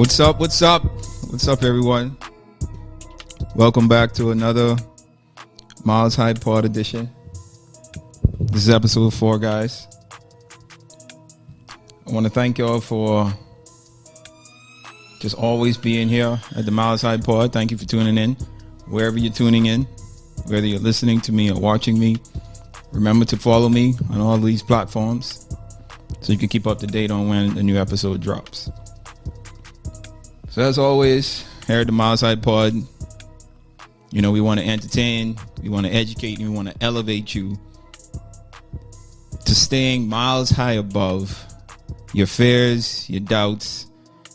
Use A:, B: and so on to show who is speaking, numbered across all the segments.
A: What's up? What's up? What's up, everyone? Welcome back to another Myles Pod edition. This is episode 4, guys. I want to thank y'all for just always being here at the Myles Pod. Thank you for tuning in. Wherever you're tuning in, whether you're listening to me or watching me, remember to follow me on all these platforms so you can keep up to date on when a new episode drops. So as always, here at the Myles Pod, you know, we want to entertain, we want to educate, and we want to elevate you to staying miles high above your fears, your doubts,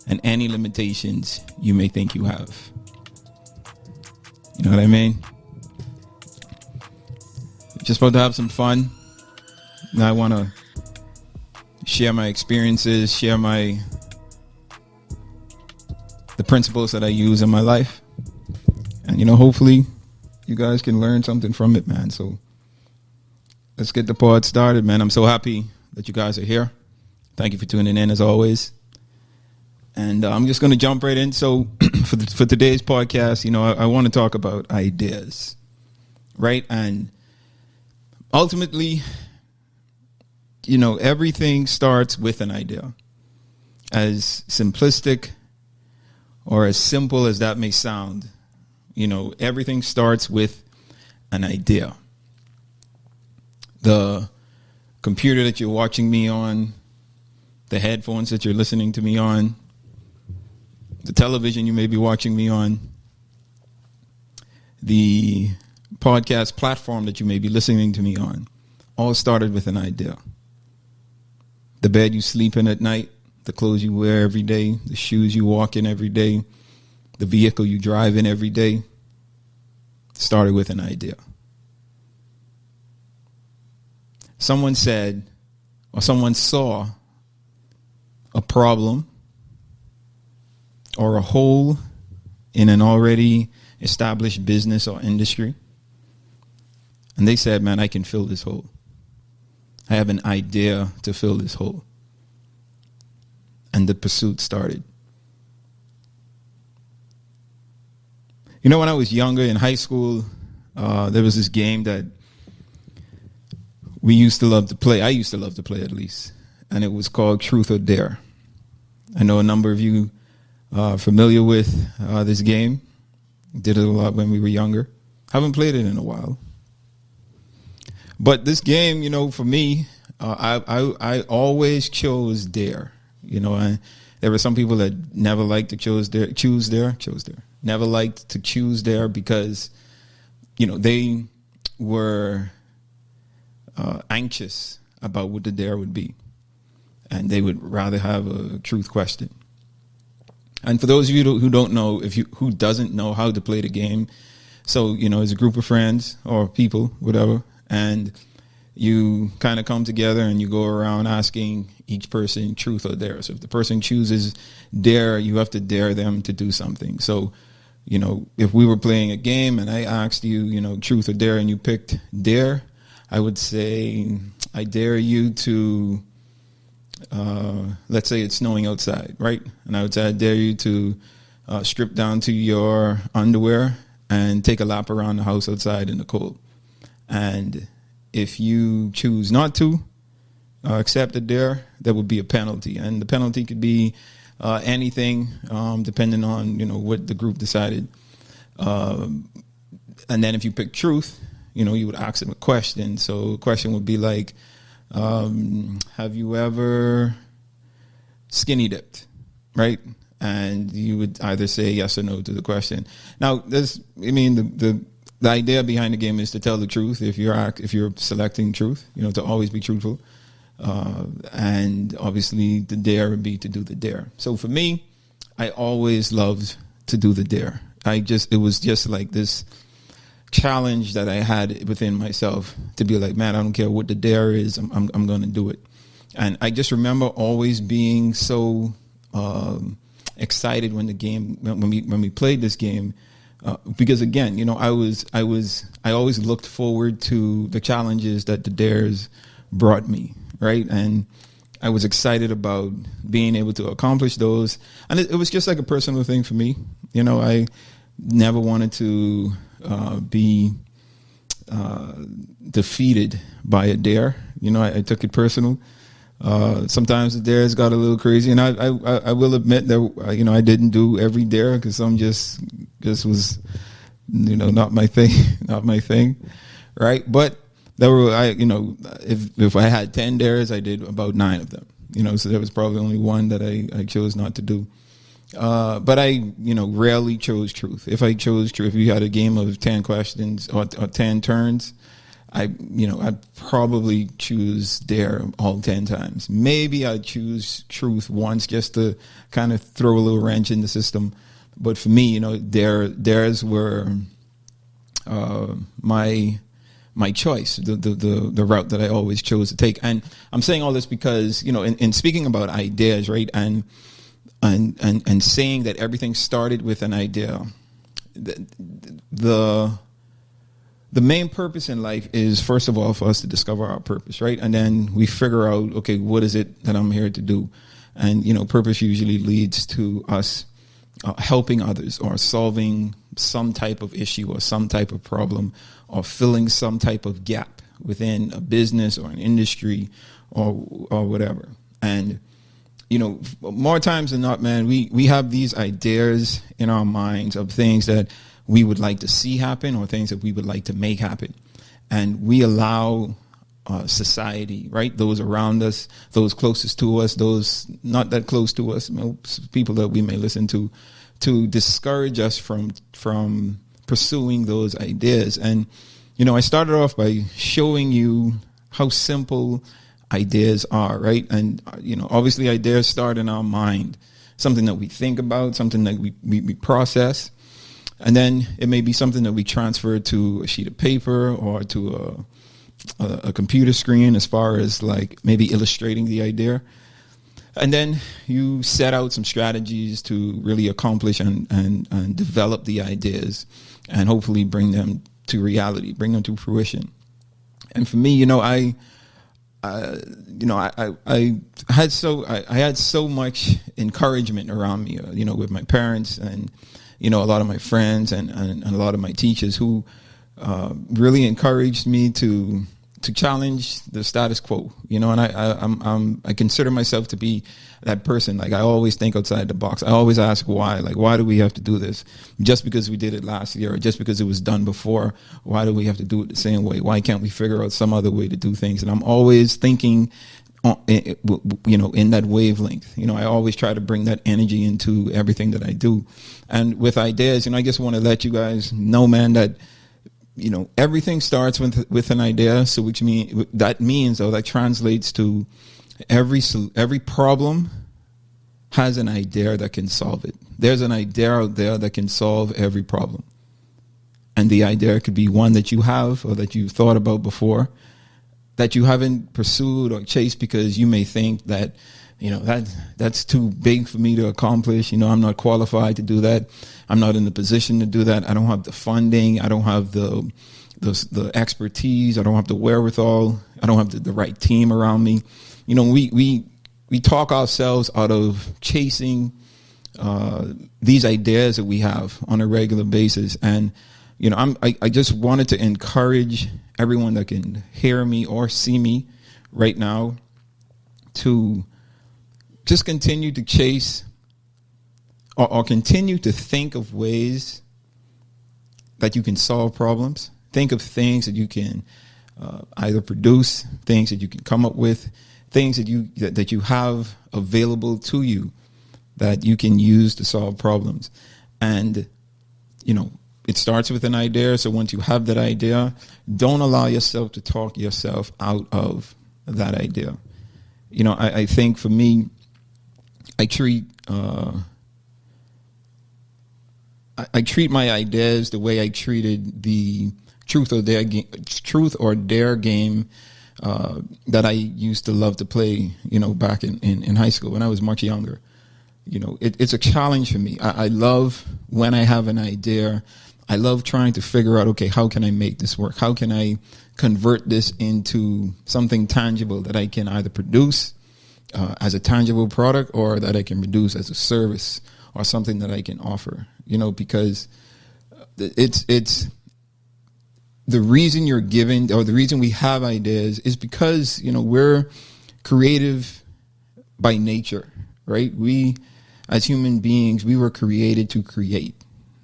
A: and any limitations you may think you have. You know what I mean? Just about to have some fun. Now I want to share my experiences, share the principles that I use in my life. And, you know, hopefully you guys can learn something from it, man. So let's get the pod started, man. I'm so happy that you guys are here. Thank you for tuning in, as always. And I'm just going to jump right in. So for today's podcast, you know, I want to talk about ideas, right? And ultimately, you know, everything starts with an idea. As simplistic or as simple as that may sound, you know, everything starts with an idea. The computer that you're watching me on, the headphones that you're listening to me on, the television you may be watching me on, the podcast platform that you may be listening to me on, all started with an idea. The bed you sleep in at night, the clothes you wear every day, the shoes you walk in every day, the vehicle you drive in every day, started with an idea. Someone said, or someone saw a problem or a hole in an already established business or industry. And they said, man, I can fill this hole. I have an idea to fill this hole. And the pursuit started. You know, when I was younger in high school, there was this game that we used to love to play. I used to love to play, at least. And it was called Truth or Dare. I know a number of you are familiar with this game. Did it a lot when we were younger. Haven't played it in a while. But this game, you know, for me, I always chose Dare. You know, there were some people that never liked to choose Dare. Never liked to choose Dare because, you know, they were anxious about what the Dare would be. And they would rather have a truth question. And for those of you who don't know, who doesn't know how to play the game, so, you know, it's a group of friends or people, whatever, and you kind of come together and you go around asking each person truth or dare. So if the person chooses dare, you have to dare them to do something. So, you know, if we were playing a game and I asked you, you know, truth or dare, and you picked dare, I would say, I dare you to, let's say it's snowing outside, right? And I would say, I dare you to strip down to your underwear and take a lap around the house outside in the cold. And if you choose not to accept the dare, there would be a penalty. And the penalty could be anything, depending on, you know, what the group decided. And then if you pick truth, you know, you would ask them a question. So the question would be like, have you ever skinny dipped, right? And you would either say yes or no to the question. Now, the idea behind the game is to tell the truth. If you're selecting truth, you know, to always be truthful. And obviously the dare would be to do the dare. So for me, I always loved to do the dare. It was just like this challenge that I had within myself to be like, man, I don't care what the dare is. I'm going to do it. And I just remember always being so excited when we played this game. Because again, you know, I always looked forward to the challenges that the dares brought me, right? And I was excited about being able to accomplish those. And it was just like a personal thing for me. I never wanted to be defeated by a dare. I took it personal. Sometimes the dares got a little crazy, and I will admit that I didn't do every dare because some just was not my thing, right? But there were if I had 10 dares, I did about 9 of them. So there was probably only one that I chose not to do. But I rarely chose truth. If I chose truth, if you had a game of 10 questions or 10 turns, I'd probably choose dare all 10 times. Maybe I'd choose truth once just to kind of throw a little wrench in the system. But for me, dares were my choice, the route that I always chose to take. And I'm saying all this because, in speaking about ideas, right, and saying that everything started with an idea, the main purpose in life is, first of all, for us to discover our purpose, right? And then we figure out, okay, what is it that I'm here to do? And, purpose usually leads to us helping others or solving some type of issue or some type of problem or filling some type of gap within a business or an industry or whatever. And, more times than not, man, we have these ideas in our minds of things that we would like to see happen or things that we would like to make happen. And we allow society, right, those around us, those closest to us, those not that close to us, people that we may listen to discourage us from pursuing those ideas. And, I started off by showing you how simple ideas are, right? And, obviously ideas start in our mind, something that we think about, something that we process. And then it may be something that we transfer to a sheet of paper or to a computer screen as far as like maybe illustrating the idea. And then you set out some strategies to really accomplish and develop the ideas and hopefully bring them to reality, bring them to fruition. And for me, I had so much encouragement around me, with my parents and, a lot of my friends and a lot of my teachers who really encouraged me to challenge the status quo, and I consider myself to be that person. Like I always think outside the box. I always ask why, like, why do we have to do this? Just because we did it last year or just because it was done before, why do we have to do it the same way? Why can't we figure out some other way to do things? And I'm always thinking, in that wavelength. I always try to bring that energy into everything that I do. And with ideas, I just want to let you guys know, man, that everything starts with an idea. So that translates to every problem has an idea that can solve it. There's an idea out there that can solve every problem. And the idea could be one that you have or that you thought about before that you haven't pursued or chased because you may think that, that's too big for me to accomplish. I'm not qualified to do that. I'm not in the position to do that. I don't have the funding. I don't have the expertise. I don't have the wherewithal. I don't have the right team around me. We talk ourselves out of chasing these ideas that we have on a regular basis. And, I just wanted to encourage everyone that can hear me or see me right now to just continue to chase or continue to think of ways that you can solve problems. Think of things that you can either produce, things that you can come up with, things that you have available to you that you can use to solve problems. And, it starts with an idea. So once you have that idea, don't allow yourself to talk yourself out of that idea. I think for me, I treat my ideas the way I treated the truth or dare game that I used to love to play, back in high school when I was much younger. It's a challenge for me. I love when I have an idea. I love trying to figure out, okay, how can I make this work? How can I convert this into something tangible that I can either produce as a tangible product, or that I can produce as a service or something that I can offer, because it's the reason you're given, or the reason we have ideas, is because, we're creative by nature, right? We, as human beings, we were created to create.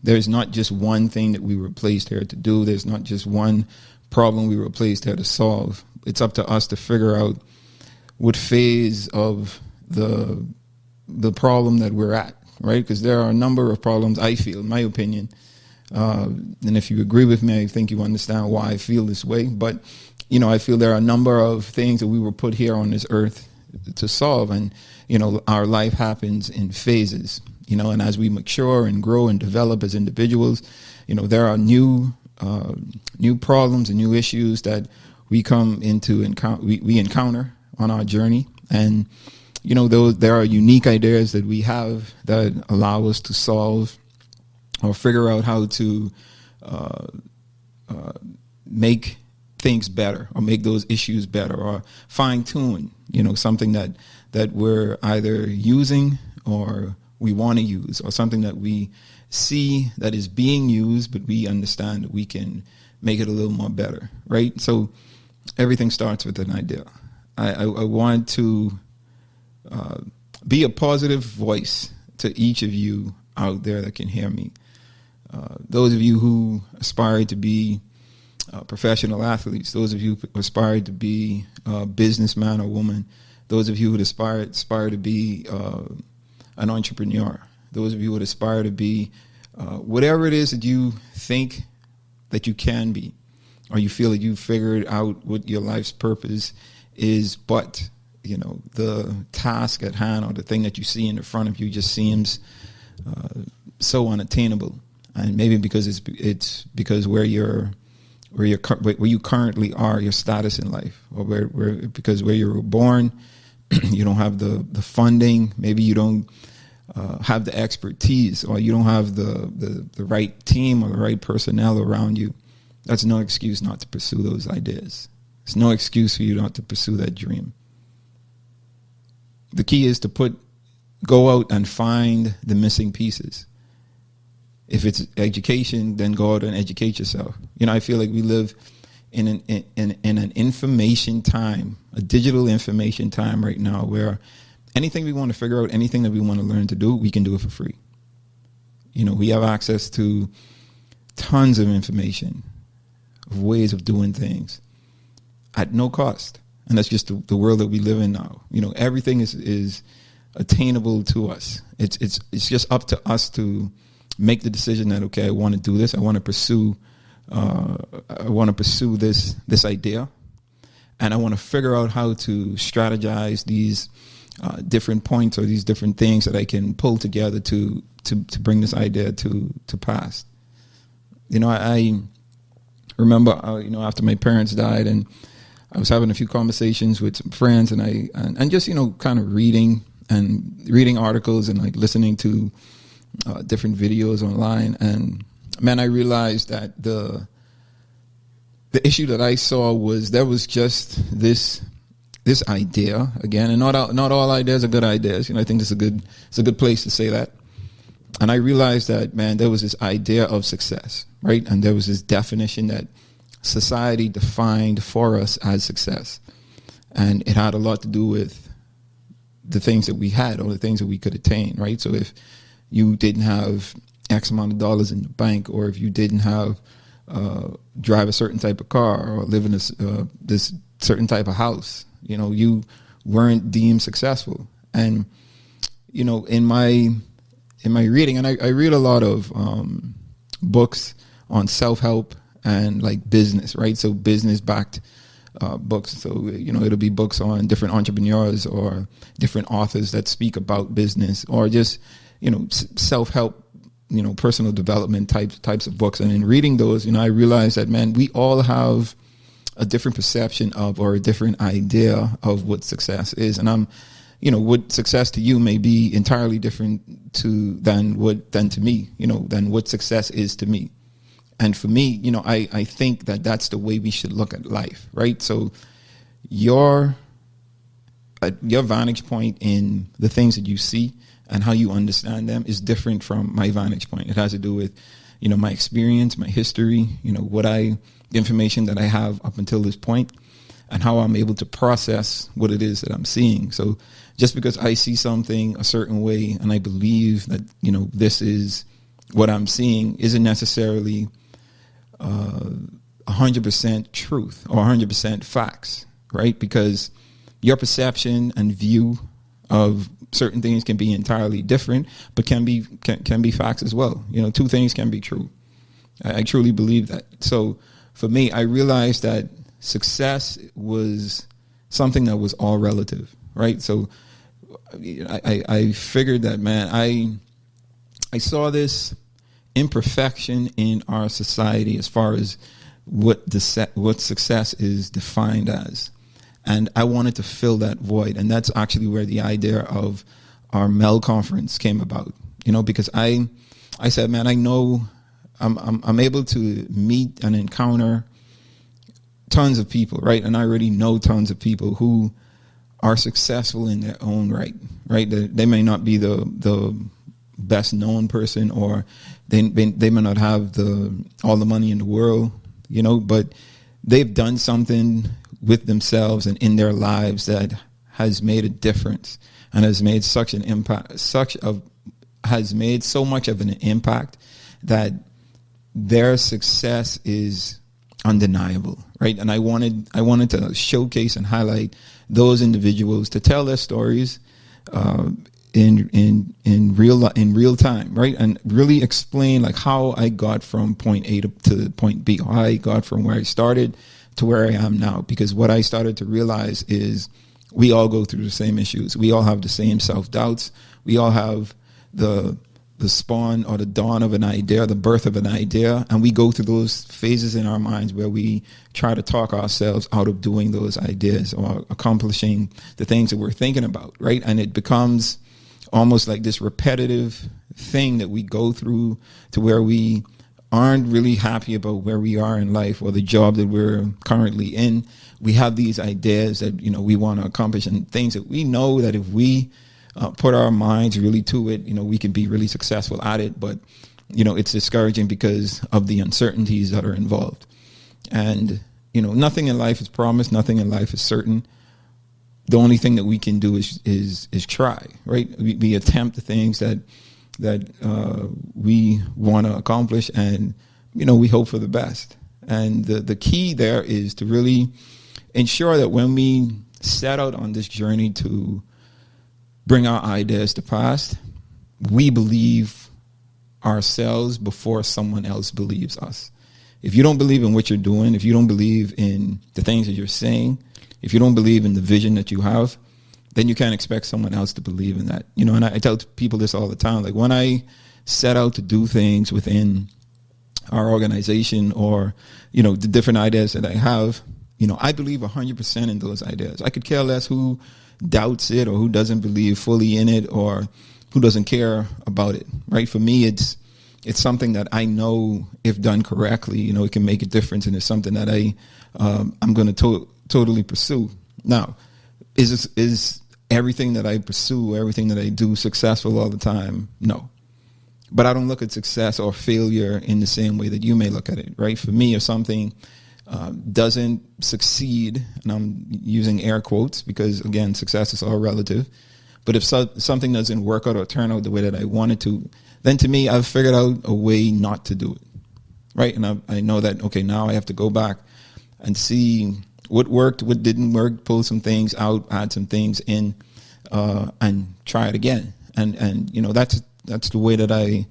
A: There's not just one thing that we were placed here to do. There's not just one problem we were placed here to solve. It's up to us to figure out what phase of the problem that we're at, right? Because there are a number of problems, I feel, in my opinion. And if you agree with me, I think you understand why I feel this way. But, I feel there are a number of things that we were put here on this earth to solve. And, our life happens in phases, and as we mature and grow and develop as individuals, there are new problems and new issues that we come into we encounter on our journey. And, there are unique ideas that we have that allow us to solve or figure out how to make things better, or make those issues better, or fine tune, something that we're either using or we want to use, or something that we see that is being used, but we understand that we can make it a little more better, right? So everything starts with an idea. I want to be a positive voice to each of you out there that can hear me. Those of you who aspire to be professional athletes, those of you who aspire to be a businessman or woman, those of you who aspire to be an entrepreneur, those of you who aspire to be whatever it is that you think that you can be, or you feel that you've figured out what your life's purpose is, but the task at hand, or the thing that you see in the front of you, just seems so unattainable. And maybe because it's because where you currently are, your status in life, or because where you were born, you don't have the funding. Maybe you don't have the expertise, or you don't have the right team or the right personnel around you. That's no excuse not to pursue those ideas. It's no excuse for you not to pursue that dream. The key is to go out and find the missing pieces. If it's education, then go out and educate yourself. I feel like we live in an information time, a digital information time right now, where anything we want to figure out, anything that we want to learn to do, we can do it for free. We have access to tons of information, of ways of doing things at no cost. And that's just the world that we live in now. Everything is attainable to us. It's just up to us to make the decision that, okay, I want to do this. I want to pursue this idea, and I want to figure out how to strategize these different points, or these different things that I can pull together to bring this idea to pass. I remember, after my parents died, and I was having a few conversations with some friends, and just kind of reading articles, and like listening to different videos online. And man, I realized that the issue that I saw was there was just this idea again, and not all ideas are good ideas. I think it's a good place to say that. And I realized that, man, there was this idea of success, right? And there was this definition that society defined for us as success, and it had a lot to do with the things that we had, or the things that we could attain, right? So if you didn't have X amount of dollars in the bank, or if you didn't have drive a certain type of car, or live in this certain type of house, you weren't deemed successful. And in my reading, and I read a lot of books on self-help and like business, right? So business-backed books. So it'll be books on different entrepreneurs or different authors that speak about business, or just self-help, personal development types of books. And in reading those, I realized that, man, we all have a different perception of, or a different idea of what success is. And what success to you may be entirely different than to me, than what success is to me. And for me, I think that that's the way we should look at life, right? So your your vantage point in the things that you see and how you understand them is different from my vantage point. It has to do with, my experience, my history, the information that I have up until this point, and how I'm able to process what it is that I'm seeing. So just because I see something a certain way and I believe that, this is what I'm seeing isn't necessarily 100% truth or 100% facts, right? Because your perception and view of certain things can be entirely different, but can be facts as well. Two things can be true. I truly believe that. So for me, I realized that success was something that was all relative, right? So I figured that, man, I saw this imperfection in our society as far as what success is defined as. And I wanted to fill that void. And that's actually where the idea of our MEL conference came about, because I said, man, I know I'm able to meet and encounter tons of people, right? And I already know tons of people who are successful in their own right? They may not be the best known person, or they may not have all the money in the world, but they've done something with themselves and in their lives that has made a difference and has made such an impact, has made so much of an impact that their success is undeniable, right? And I wanted to showcase and highlight those individuals to tell their stories in real time, right? And really explain like how I got from point A to point B, how I got from where I started to where I am now. Because what I started to realize is we all go through the same issues. We all have the same self-doubts. We all have the spawn or the dawn of an idea, the birth of an idea, and we go through those phases in our minds where we try to talk ourselves out of doing those ideas or accomplishing the things that we're thinking about, right? And it becomes almost like this repetitive thing that we go through to where we aren't really happy about where we are in life or the job that we're currently in. We have these ideas that, we want to accomplish and things that we know that if we put our minds really to it, we can be really successful at it. But, it's discouraging because of the uncertainties that are involved. And, nothing in life is promised. Nothing in life is certain. The only thing that we can do is try, right? We attempt the things that we want to accomplish, and, we hope for the best. And the key there is to really ensure that when we set out on this journey to bring our ideas to pass, we believe ourselves before someone else believes us. If you don't believe in what you're doing, if you don't believe in the things that you're saying, if you don't believe in the vision that you have, then you can't expect someone else to believe in that. And I tell people this all the time. Like when I set out to do things within our organization or, the different ideas that I have, I believe 100% in those ideas. I could care less who doubts it or who doesn't believe fully in it or who doesn't care about it, right? For me, it's something that I know if done correctly, it can make a difference, and it's something that I'm going to totally pursue. Now, is everything that I pursue, everything that I do successful all the time? No. But I don't look at success or failure in the same way that you may look at it, right? For me, if something doesn't succeed, and I'm using air quotes because, again, success is all relative, but if something doesn't work out or turn out the way that I wanted to, then to me, I've figured out a way not to do it, right? And I know that, okay, now I have to go back and see what worked, what didn't work, pull some things out, add some things in, and try it again. And that's the way that I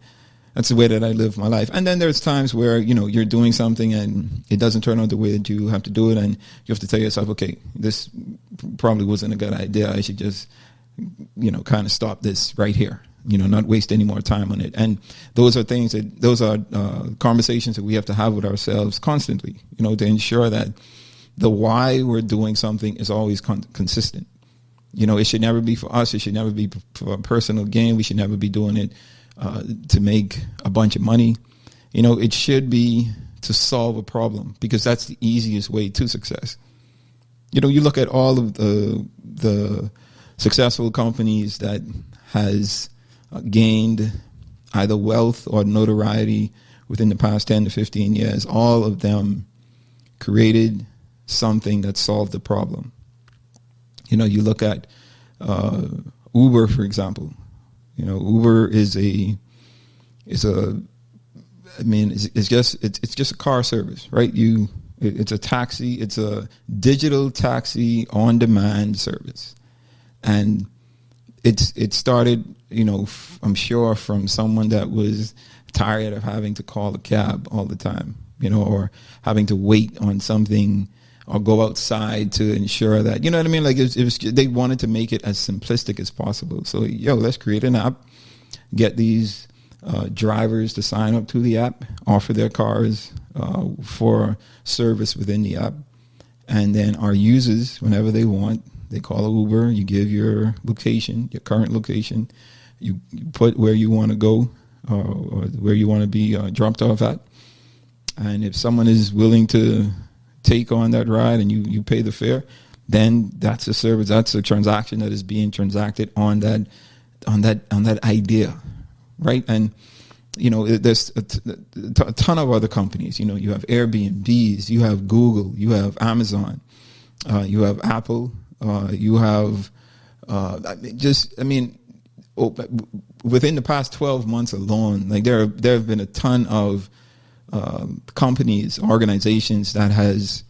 A: live my life. And then there's times where, you're doing something and it doesn't turn out the way that you have to do it. And you have to tell yourself, okay, this probably wasn't a good idea. I should just, kind of stop this right here, not waste any more time on it. And those are conversations that we have to have with ourselves constantly, to ensure that the why we're doing something is always consistent. It should never be for us. It should never be for a personal gain. We should never be doing it to make a bunch of money. It should be to solve a problem, because that's the easiest way to success. You look at all of the successful companies that has gained either wealth or notoriety within the past 10 to 15 years. All of them created something that solved the problem. You look at Uber, for example. Uber is it's just a car service, right? It's a taxi. It's a digital taxi on demand service, and it started, I'm sure, from someone that was tired of having to call a cab all the time, or having to wait on something or go outside to ensure that, you know what I mean? Like it was, they wanted to make it as simplistic as possible. So, let's create an app, get these drivers to sign up to the app, offer their cars for service within the app. And then our users, whenever they want, they call Uber, you give your location, your current location, you put where you want to go or where you want to be dropped off at. And if someone is willing to take on that ride and you pay the fare, then that's a service, that's a transaction that is being transacted on that idea, right? And there's a ton of other companies. You have Airbnbs, you have Google, you have Amazon, you have Apple, you have within the past 12 months alone, like there have been a ton of companies, organizations that has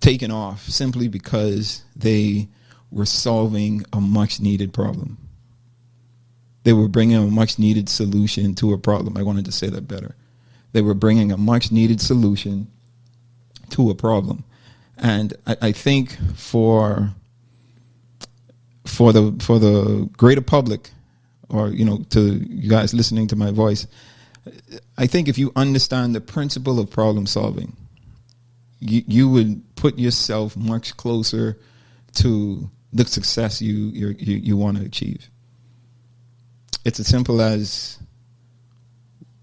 A: taken off simply because they were solving a much needed problem. They were bringing a much needed solution to a problem. I wanted to say that better. They were bringing a much needed solution to a problem. And I think for the greater public, or, to you guys listening to my voice, I think if you understand the principle of problem solving, you would put yourself much closer to the success you want to achieve. It's as simple as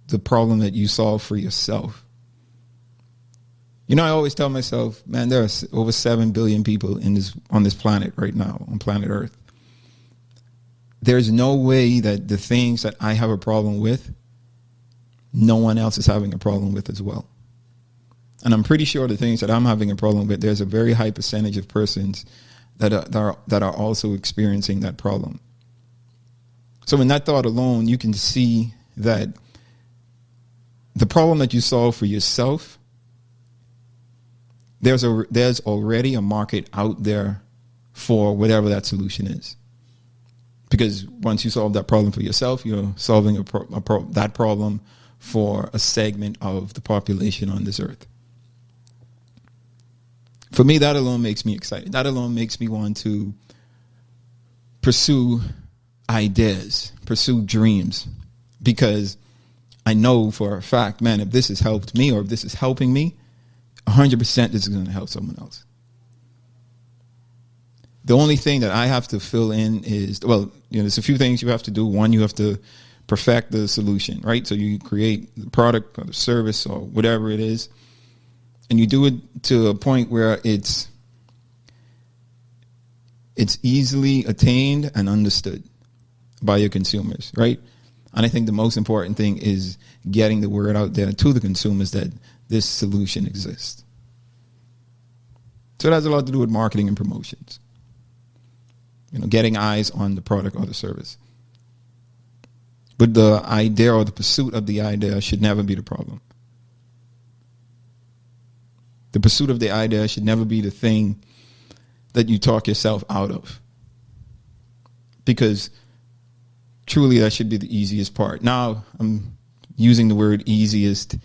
A: the problem that you solve for yourself. I always tell myself, man, there are over 7 billion people on this planet right now, on planet Earth. There's no way that the things that I have a problem with, no one else is having a problem with as well. And I'm pretty sure the things that I'm having a problem with, there's a very high percentage of persons that are also experiencing that problem. So in that thought alone, you can see that the problem that you solve for yourself, there's already a market out there for whatever that solution is. Because once you solve that problem for yourself, you're solving that problem for a segment of the population on this earth. For me, that alone makes me excited. That alone makes me want to pursue ideas, pursue dreams, because I know for a fact, man, if this has helped me or if this is helping me, 100% this is going to help someone else. The only thing that I have to fill in is, there's a few things you have to do. One, you have to perfect the solution, right? So you create the product or the service or whatever it is, and you do it to a point where it's easily attained and understood by your consumers, right? And I think the most important thing is getting the word out there to the consumers that this solution exists. So it has a lot to do with marketing and promotions. Getting eyes on the product or the service. But the idea or the pursuit of the idea should never be the problem. The pursuit of the idea should never be the thing that you talk yourself out of. Because truly that should be the easiest part. Now, I'm using the word easiest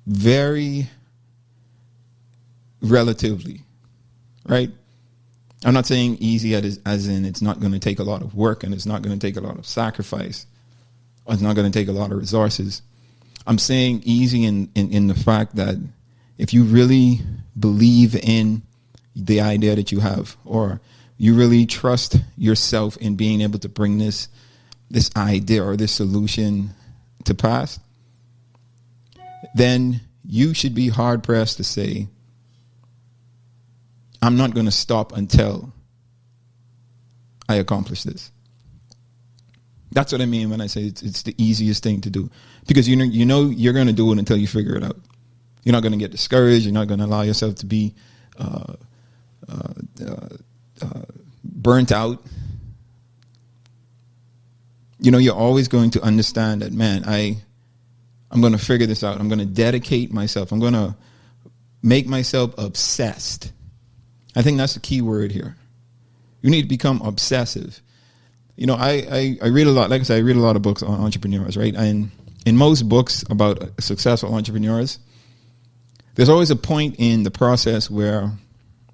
A: very relatively, right? I'm not saying easy as in it's not going to take a lot of work and it's not going to take a lot of sacrifice or it's not going to take a lot of resources. I'm saying easy in the fact that if you really believe in the idea that you have, or you really trust yourself in being able to bring this idea or this solution to pass, then you should be hard pressed to say, I'm not going to stop until I accomplish this. That's what I mean when I say it's the easiest thing to do, because you know you're going to do it until you figure it out. You're not going to get discouraged. You're not going to allow yourself to be burnt out. You're always going to understand that, man, I'm going to figure this out. I'm going to dedicate myself. I'm going to make myself obsessed. I think that's the key word here. You need to become obsessive. I read a lot. Like I said, I read a lot of books on entrepreneurs, right? And in most books about successful entrepreneurs, there's always a point in the process where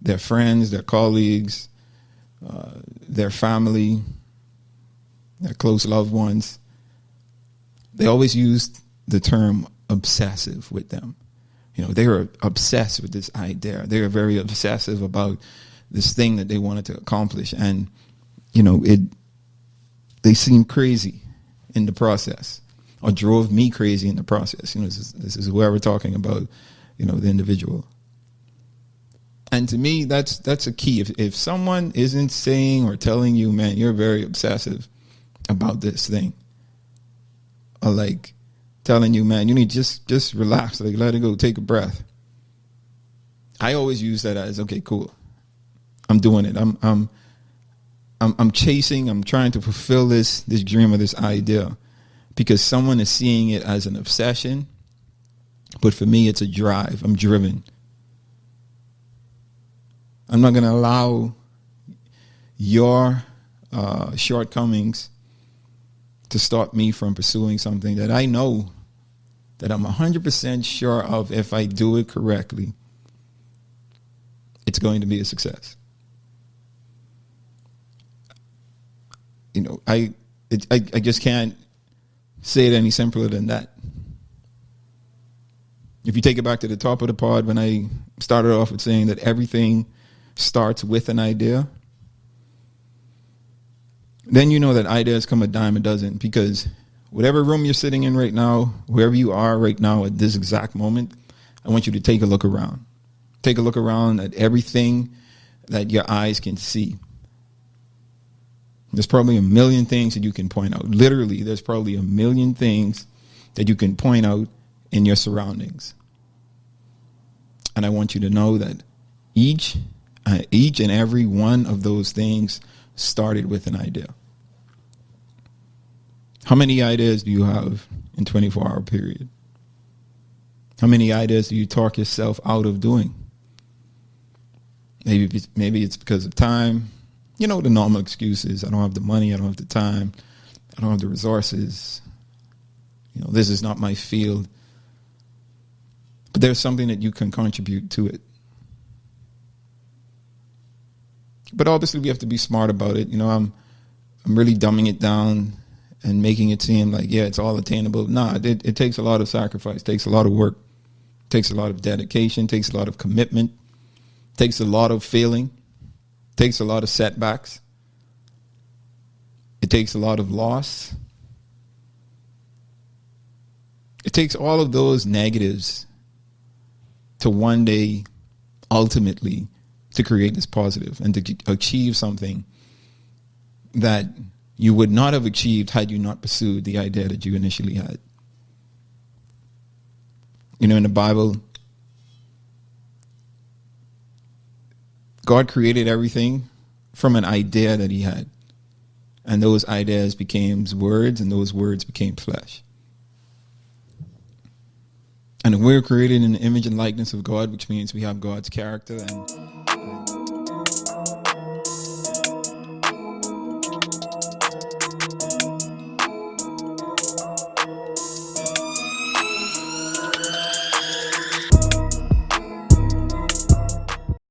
A: their friends, their colleagues, their family, their close loved ones, they always use the term obsessive with them. They were obsessed with this idea. They were very obsessive about this thing that they wanted to accomplish. And, they seemed crazy in the process, or drove me crazy in the process. This is where we're talking about, the individual. And to me, that's a key. If someone isn't saying or telling you, man, you're very obsessive about this thing, or like telling you, man, you need just relax, like let it go, take a breath. I always use that as, okay, cool, I'm doing it. I'm chasing. I'm trying to fulfill this dream or this idea, because someone is seeing it as an obsession, but for me, it's a drive. I'm driven. I'm not going to allow your shortcomings to stop me from pursuing something that I know that I'm 100% sure of. If I do it correctly, it's going to be a success. I just can't say it any simpler than that. If you take it back to the top of the pod, when I started off with saying that everything starts with an idea, then you know that ideas come a dime a dozen, because whatever room you're sitting in right now, wherever you are right now at this exact moment, I want you to take a look around. Take a look around at everything that your eyes can see. There's probably a million things that you can point out. Literally, there's probably a million things that you can point out in your surroundings. And I want you to know that each and every one of those things started with an idea. How many ideas do you have in 24-hour period? How many ideas do you talk yourself out of doing? Maybe it's because of time. The normal excuses. I don't have the money. I don't have the time. I don't have the resources. This is not my field. But there's something that you can contribute to it. But obviously we have to be smart about it. I'm really dumbing it down and making it seem like, yeah, it's all attainable. Nah, it takes a lot of sacrifice, takes a lot of work, takes a lot of dedication, takes a lot of commitment, takes a lot of failing, takes a lot of setbacks. It takes a lot of loss. It takes all of those negatives to one day, ultimately, to create this positive and to achieve something that you would not have achieved had you not pursued the idea that you initially had. In the Bible, God created everything from an idea that he had. And those ideas became words, and those words became flesh. And we're created in the image and likeness of God, which means we have God's character. And